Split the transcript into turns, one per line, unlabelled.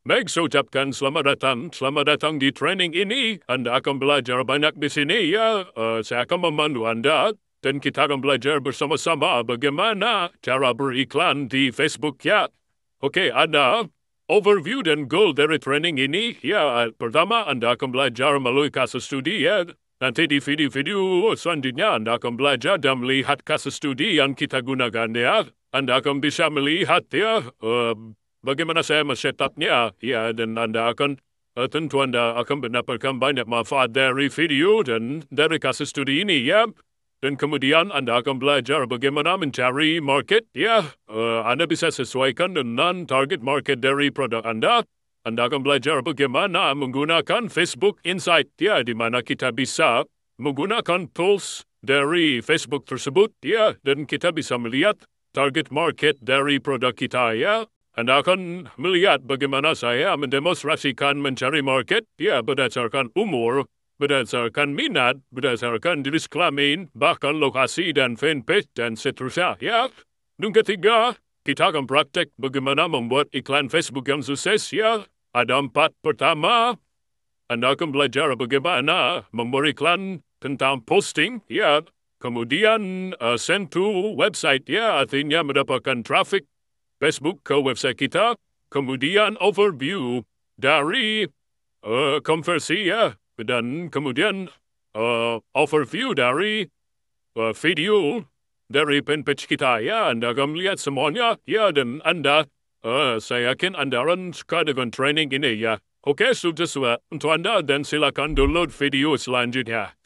Baik, saya ucapkan selamat datang di training ini. Anda akan belajar banyak di sini ya. Saya akan memandu Anda dan kita akan belajar bersama-sama bagaimana cara beriklan di Facebook ya. Oke, ada overview dan goal dari training ini. Ya, pertama Anda akan belajar melalui kasus studi ya. Nanti di video-video selanjutnya Anda akan belajar dan melihat kasus studi yang kita gunakan ya. Anda akan bisa melihat ya bagaimana saya men-setupnya, ya, dan tentu Anda akan mendapatkan banyak manfaat dari video dan dari kasus studi ini, ya. Dan kemudian Anda akan belajar bagaimana mencari market, ya. Anda bisa sesuaikan dengan target market dari produk Anda. Anda akan belajar bagaimana menggunakan Facebook Insight, ya, di mana kita bisa menggunakan tools dari Facebook tersebut, ya, dan kita bisa melihat target market dari produk kita, ya. Anda akan melihat bagaimana saya mendemonstrasikan mencari market, ya, berdasarkan umur, berdasarkan minat, berdasarkan jenis kelamin, bahkan lokasi dan fanpage, dan seterusnya, ya. Dan ketiga, kita akan praktek bagaimana membuat iklan Facebook yang sukses, ya. Ada 4. Pertama, Anda akan belajar bagaimana membuat iklan tentang posting, ya. Kemudian, send to website, ya, artinya mendapatkan traffic Facebook ke website kita, kemudian overview dari konversi ya, dan kemudian overview dari video dari fanpage kita ya. Anda akan melihat semuanya ya, dan saya yakin Anda akan suka dengan training ini ya. Oke, sudah untuk Anda dan silakan download video selanjutnya.